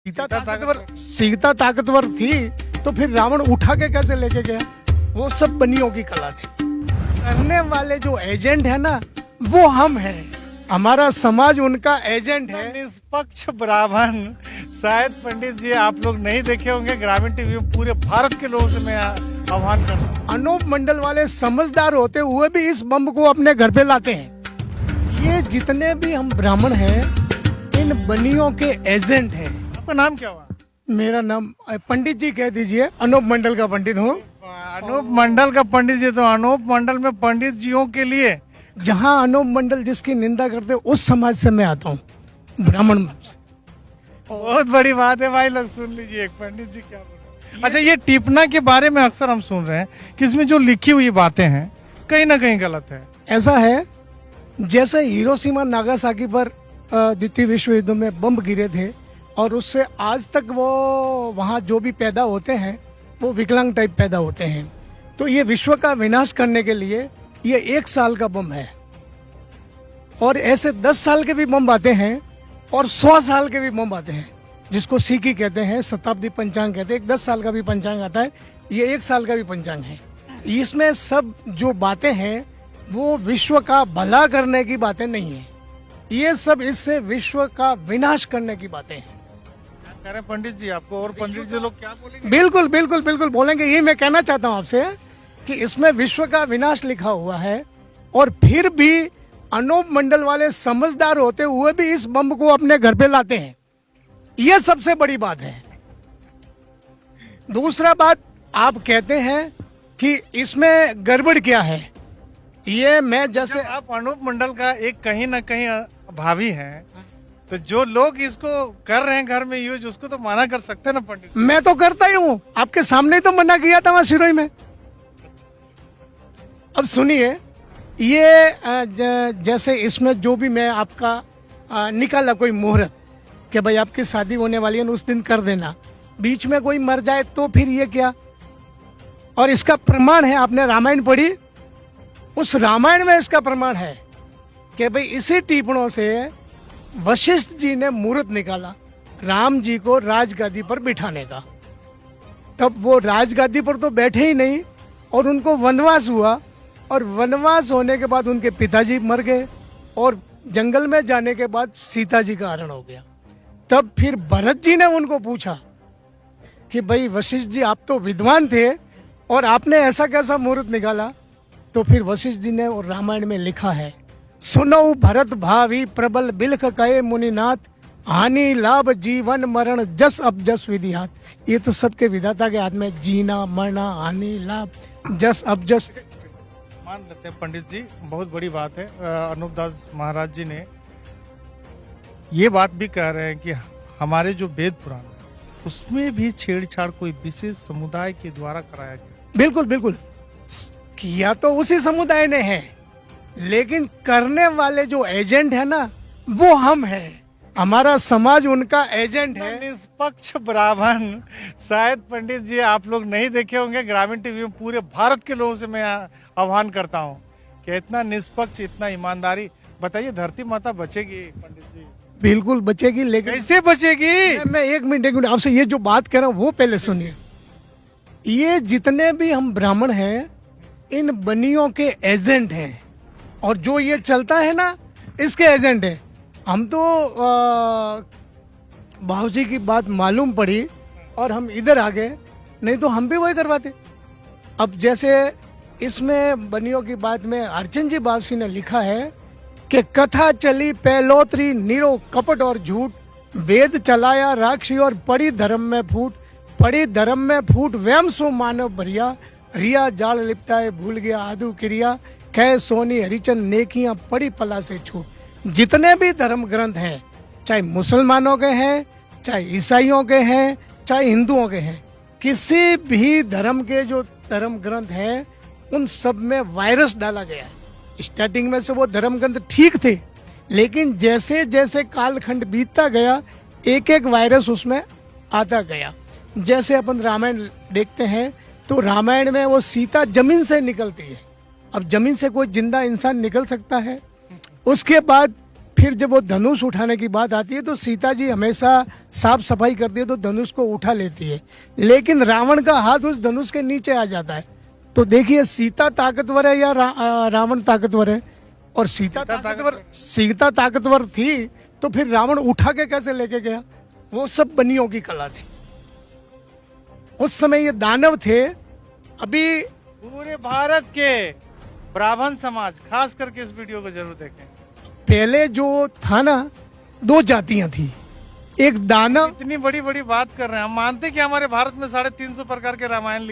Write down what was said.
सीता ताकतवर थी तो फिर रावण उठा के कैसे लेके गया? वो सब बनियों की कला थी। करने वाले जो एजेंट है ना, वो हम हैं। हमारा समाज उनका एजेंट है। निष्पक्ष ब्राह्मण शायद पंडित जी आप लोग नहीं देखे होंगे, ग्रामीण टीवी में पूरे भारत के लोगों से मैं आह्वान करता हूँ। अनूप मंडल वाले समझदार होते हुए भी इस बम को अपने घर पे लाते हैं। ये जितने भी हम ब्राह्मण हैं, इन बनियों के एजेंट हैं। आपका नाम क्या हुआ? मेरा नाम पंडित जी कह दीजिए, अनूप मंडल का पंडित हूँ। अनूप मंडल का पंडित जी, तो अनूप मंडल में पंडित जियों के लिए जहाँ अनूप मंडल जिसकी निंदा करते उस समाज से मैं आता हूँ, ब्राह्मण। बहुत बड़ी बात है भाई, लोग सुन लीजिए पंडित जी क्या बोल रहे हैं। अच्छा, ये टिपना के बारे में अक्सर हम सुन रहे हैं कि इसमें जो लिखी हुई बातें हैं कहीं ना कहीं गलत है। ऐसा है जैसे हिरोशिमा नागासाकी पर द्वितीय विश्व युद्ध में बम गिरे थे और उससे आज तक वो वहाँ जो भी पैदा होते हैं वो विकलांग टाइप पैदा होते हैं। तो ये विश्व का विनाश करने के लिए ये 1 साल का बम है, और ऐसे 10 साल के भी बम आते हैं और 100 साल के भी बम आते हैं, जिसको सीकी कहते हैं, शताब्दी पंचांग कहते हैं। एक 10 साल का भी पंचांग आता है, ये 1 साल का भी पंचांग है। इसमें सब जो बातें हैं वो विश्व का भला करने की बातें नहीं है, ये सब इससे विश्व का विनाश करने की बातें हैं। कह रहे हैं पंडित जी आपको, और पंडित जी लोग क्या बोलेंगे? बिल्कुल बिल्कुल बिल्कुल बोलेंगे। ये मैं कहना चाहता हूँ आपसे कि इसमें विश्व का विनाश लिखा हुआ है, और फिर भी अनूप मंडल वाले समझदार होते हुए भी इस बम को अपने घर पे लाते हैं। ये सबसे बड़ी बात है। दूसरा बात, आप कहते हैं कि इसमें गड़बड़ क्या है। ये मैं जैसे आप अनूप मंडल का एक कहीं ना कहीं भावी हैं, तो जो लोग इसको कर रहे हैं घर में यूज, उसको तो मना कर सकते हैं ना पंडित? मैं तो करता ही हूँ, आपके सामने ही तो मना किया था वहां सिरोही में। अब सुनिए, ये जैसे इसमें जो भी मैं आपका निकाला कोई मुहूर्त कि भाई आपकी शादी होने वाली है, उस दिन कर देना, बीच में कोई मर जाए तो फिर ये क्या? और इसका प्रमाण है, आपने रामायण पढ़ी, उस रामायण में इसका प्रमाण है कि भाई इसी टिप्पणों से वशिष्ठ जी ने मुहूर्त निकाला राम जी को राजगादी पर बिठाने का। तब वो राजगादी पर तो बैठे ही नहीं, और उनको वनवास हुआ, और वनवास होने के बाद उनके पिताजी मर गए, और जंगल में जाने के बाद सीता जी का हरण हो गया। तब फिर भरत जी ने उनको पूछा कि भाई वशिष्ठ जी, आप तो विद्वान थे और आपने ऐसा कैसा मुहूर्त निकाला? तो फिर वशिष्ठ जी ने और रामायण में लिखा है, सुनो भरत भावी प्रबल बिलख कहे मुनिनाथ, हानि लाभ जीवन मरण जस अब जस विधिहात। ये तो सबके विधाता के हाथ में, जीना मरना हानि लाभ जस अब जस। मान लेते हैं पंडित जी, बहुत बड़ी बात है। अनूप दास महाराज जी ने ये बात भी कह रहे हैं कि हमारे जो वेद पुराण है उसमें भी छेड़छाड़ कोई विशेष समुदाय के द्वारा कराया गया। बिल्कुल बिल्कुल किया तो उसी समुदाय ने है, लेकिन करने वाले जो एजेंट है ना, वो हम हैं। हमारा समाज उनका एजेंट है। निष्पक्ष ब्राह्मण शायद पंडित जी आप लोग नहीं देखे होंगे, ग्रामीण टीवी में पूरे भारत के लोगों से मैं आह्वान करता हूँ कि इतना निष्पक्ष, इतना ईमानदारी। बताइए, धरती माता बचेगी पंडित जी? बिल्कुल बचेगी, लेकिन कैसे बचेगी? मैं एक मिनट आपसे ये जो बात कर रहा हूँ वो पहले सुनिए। ये जितने भी हम ब्राह्मण हैं, इन बनियों के एजेंट हैं, और जो ये चलता है ना, इसके एजेंट है। हम तो बाबूजी की बात मालूम पड़ी और हम इधर आ गए, नहीं तो हम भी वही करवाते। अब जैसे इसमें बनियों की बात में अर्चन जी बाबूजी ने लिखा है कि कथा चली पहलोतरी निरो कपट और झूठ, वेद चलाया राक्षी और पड़ी धर्म में फूट, पड़ी धर्म में फूट व्यम सो मानव भरिया, रिया जाल लिपटाए भूल गया आदू क्रिया, कह सोनी हरिचन नेकियां पड़ी पला से छूट। जितने भी धर्म ग्रंथ हैं, चाहे मुसलमानों के हैं, चाहे ईसाइयों के हैं, चाहे हिंदुओं के हैं, किसी भी धर्म के जो धर्म ग्रंथ हैं उन सब में वायरस डाला गया है। स्टार्टिंग में से वो धर्म ग्रंथ ठीक थे, लेकिन जैसे जैसे कालखंड बीतता गया, एक एक वायरस उसमें आता गया। जैसे अपन रामायण देखते हैं तो रामायण में वो सीता जमीन से निकलती है। अब जमीन से कोई जिंदा इंसान निकल सकता है? उसके बाद फिर जब वो धनुष उठाने की बात आती है तो सीता जी हमेशा साफ सफाई करती है तो धनुष को उठा लेती है, लेकिन रावण का हाथ उस धनुष के नीचे आ जाता है। तो देखिए सीता ताकतवर है या रावण ताकतवर है? और सीता ताकतवर थी तो फिर रावण उठा के कैसे लेके गया? वो सब बनियों की कला थी। उस समय ये दानव थे। अभी पूरे भारत के ब्राह्मण समाज खास करके इस वीडियो को जरूर देखें। पहले जो था ना, दो जातियां थी, एक दानव। इतनी बड़ी बड़ी बात कर रहे हैं, हम मानते हैं कि हमारे भारत में 350 प्रकार के रामायण